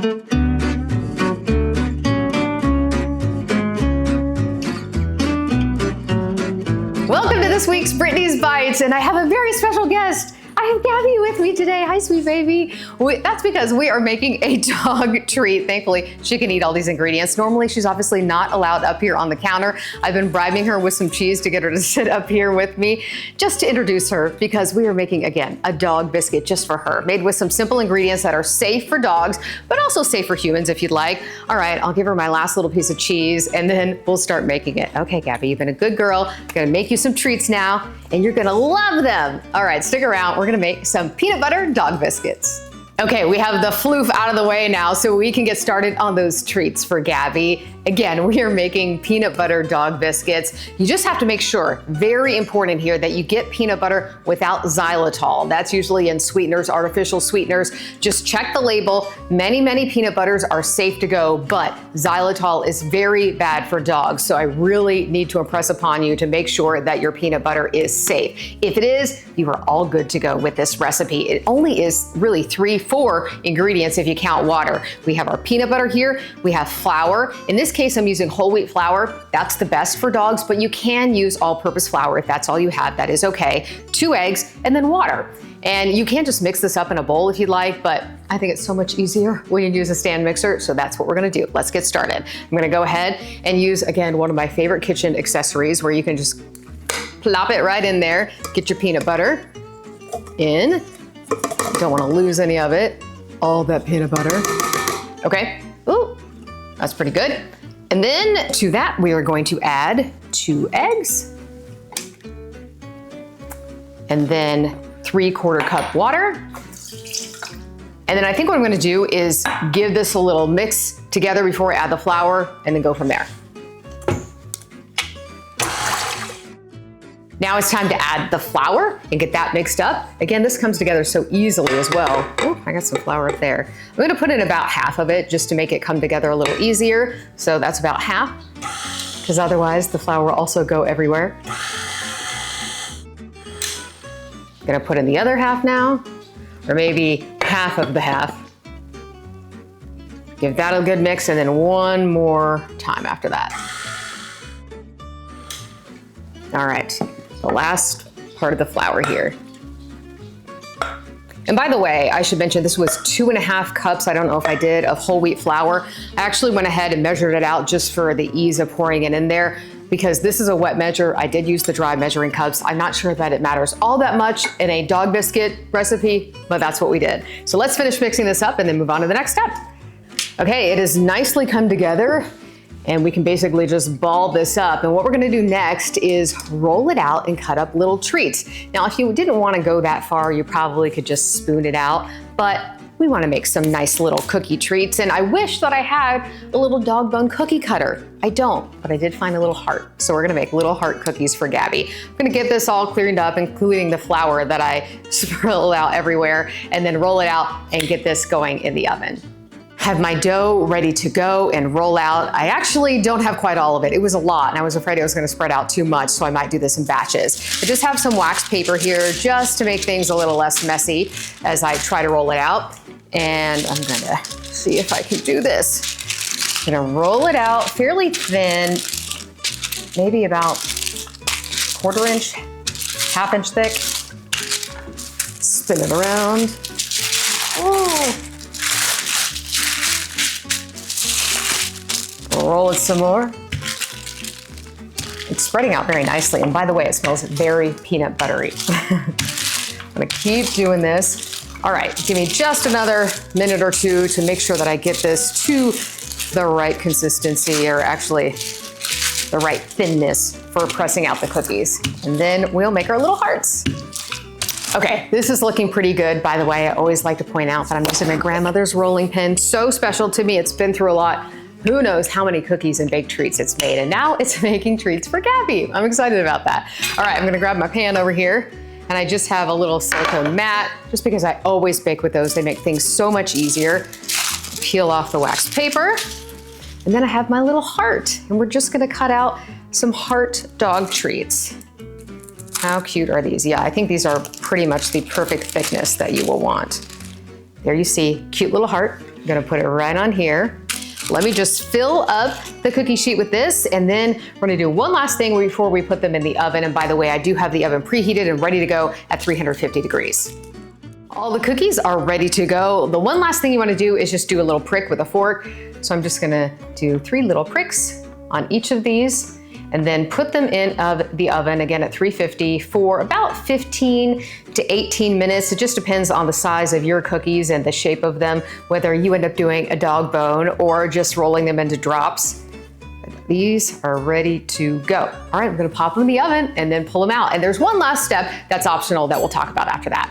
Welcome to this week's Brittany's Bites, and I have a very special guest. I have Gabby with me today. Hi, sweet baby. That's because we are making a dog treat. Thankfully, she can eat all these ingredients. Normally, she's obviously not allowed up here on the counter. I've been bribing her with some cheese to get her to sit up here with me, just to introduce her, because we are making, again, a dog biscuit just for her, made with some simple ingredients that are safe for dogs, but also safe for humans if you'd like. All right, I'll give her my last little piece of cheese, and then we'll start making it. Okay, Gabby, you've been a good girl. I'm gonna make you some treats now, and you're gonna love them. All right, stick around. We're gonna make some peanut butter dog biscuits. Okay, we have the floof out of the way now so we can get started on those treats for Gabby. Again, we are making peanut butter dog biscuits. You just have to make sure, very important here, that you get peanut butter without xylitol. That's usually in sweeteners, artificial sweeteners. Just check the label. Many peanut butters are safe to go, but xylitol is very bad for dogs. So I really need to impress upon you to make sure that your peanut butter is safe. If it is, you are all good to go with this recipe. It only is really 4 ingredients if you count water. We have our peanut butter here. We have flour. In this case, I'm using whole wheat flour. That's the best for dogs, but you can use all-purpose flour if that's all you have. That is okay. 2 eggs and then water. And you can just mix this up in a bowl if you'd like, but I think it's so much easier when you use a stand mixer, so that's what we're gonna do. Let's get started. I'm gonna go ahead and use, again, one of my favorite kitchen accessories where you can just plop it right in there. Get your peanut butter in. Don't want to lose any of it. All that peanut butter. Okay. Ooh, that's pretty good. And then to that, we are going to add 2 eggs. And then 3/4 cup water. And then I think what I'm going to do is give this a little mix together before I add the flour and then go from there. Now it's time to add the flour and get that mixed up. Again, this comes together so easily as well. Oh, I got some flour up there. I'm gonna put in about half of it just to make it come together a little easier. So that's about half, because otherwise the flour will also go everywhere. I'm gonna put in the other half now, or maybe half of the half. Give that a good mix, and then one more time after that. All right. The last part of the flour here. And by the way, I should mention this was 2.5 cups, I don't know if I did, of whole wheat flour. I actually went ahead and measured it out just for the ease of pouring it in there, because this is a wet measure. I did use the dry measuring cups. I'm not sure that it matters all that much in a dog biscuit recipe, but that's what we did. So let's finish mixing this up and then move on to the next step. Okay, it has nicely come together. And we can basically just ball this up. And what we're gonna do next is roll it out and cut up little treats. Now, if you didn't wanna go that far, you probably could just spoon it out, but we wanna make some nice little cookie treats. And I wish that I had a little dog bone cookie cutter. I don't, but I did find a little heart. So we're gonna make little heart cookies for Gabby. I'm gonna get this all cleaned up, including the flour that I spilled out everywhere, and then roll it out and get this going in the oven. Have my dough ready to go and roll out. I actually don't have quite all of it. It was a lot, and I was afraid it was gonna spread out too much, so I might do this in batches. I just have some wax paper here just to make things a little less messy as I try to roll it out. And I'm gonna see if I can do this. I'm gonna roll it out fairly thin, maybe about 1/4 inch, 1/2 inch thick. Spin it around. Oh. Roll it some more. It's spreading out very nicely. And by the way, it smells very peanut buttery. I'm gonna keep doing this. All right, give me just another minute or two to make sure that I get this to the right consistency, or actually the right thinness for pressing out the cookies. And then we'll make our little hearts. Okay, this is looking pretty good. By the way, I always like to point out that I'm using my grandmother's rolling pin. So special to me, it's been through a lot. Who knows how many cookies and baked treats it's made, and now it's making treats for Gabby. I'm excited about that. All right, I'm gonna grab my pan over here, and I just have a little silicone mat, just because I always bake with those. They make things so much easier. Peel off the wax paper, and then I have my little heart, and we're just gonna cut out some heart dog treats. How cute are these? Yeah, I think these are pretty much the perfect thickness that you will want. There you see, cute little heart. I'm gonna put it right on here. Let me just fill up the cookie sheet with this, and then we're gonna do one last thing before we put them in the oven. And by the way, I do have the oven preheated and ready to go at 350 degrees. All the cookies are ready to go. The one last thing you wanna do is just do a little prick with a fork. So I'm just gonna do 3 little pricks on each of these, and then put them in the oven again at 350 for about 15 to 18 minutes. It just depends on the size of your cookies and the shape of them, whether you end up doing a dog bone or just rolling them into drops. These are ready to go. All right, we're gonna pop them in the oven and then pull them out. And there's one last step that's optional that we'll talk about after that.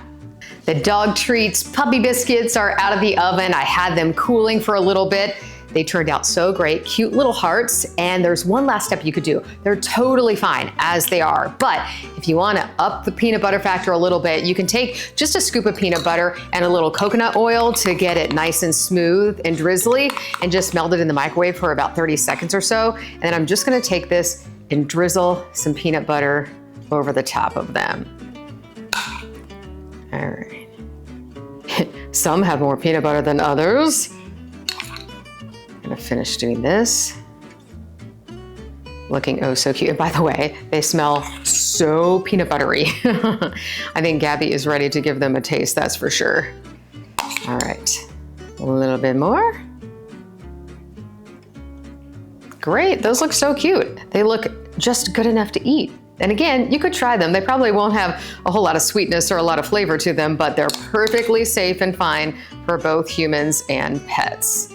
The dog treats, puppy biscuits are out of the oven. I had them cooling for a little bit. They turned out so great, cute little hearts, and there's one last step you could do. They're totally fine as they are, but if you wanna up the peanut butter factor a little bit, you can take just a scoop of peanut butter and a little coconut oil to get it nice and smooth and drizzly, and just melt it in the microwave for about 30 seconds or so. And then I'm just gonna take this and drizzle some peanut butter over the top of them. All right. Some have more peanut butter than others. I'm gonna finish doing this. Looking oh so cute. And by the way, they smell so peanut buttery. I think Gabby is ready to give them a taste, that's for sure. All right, a little bit more. Great, those look so cute. They look just good enough to eat. And again, you could try them. They probably won't have a whole lot of sweetness or a lot of flavor to them, but they're perfectly safe and fine for both humans and pets.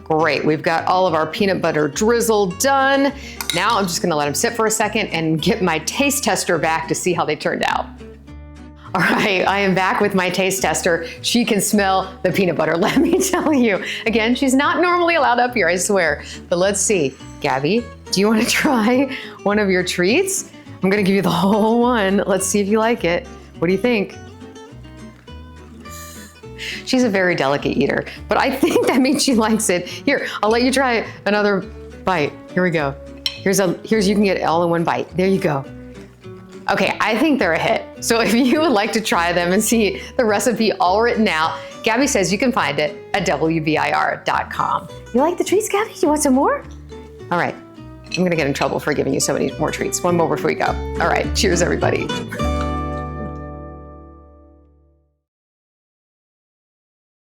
Great, we've got all of our peanut butter drizzle done. Now I'm just gonna let them sit for a second and get my taste tester back to see how they turned out. All right, I am back with my taste tester. She can smell the peanut butter, let me tell you. Again, she's not normally allowed up here, I swear. But let's see. Gabby, do you wanna try one of your treats? I'm gonna give you the whole one. Let's see if you like it. What do you think? She's a very delicate eater, but I think that means she likes it. Here, I'll let you try another bite. Here we go. Here's you can get it all in one bite. There you go. Okay, I think they're a hit. So if you would like to try them and see the recipe all written out, Gabby says you can find it at wbir.com. You like the treats, Gabby? You want some more? All right, I'm gonna get in trouble for giving you so many more treats. One more before we go. All right, cheers everybody.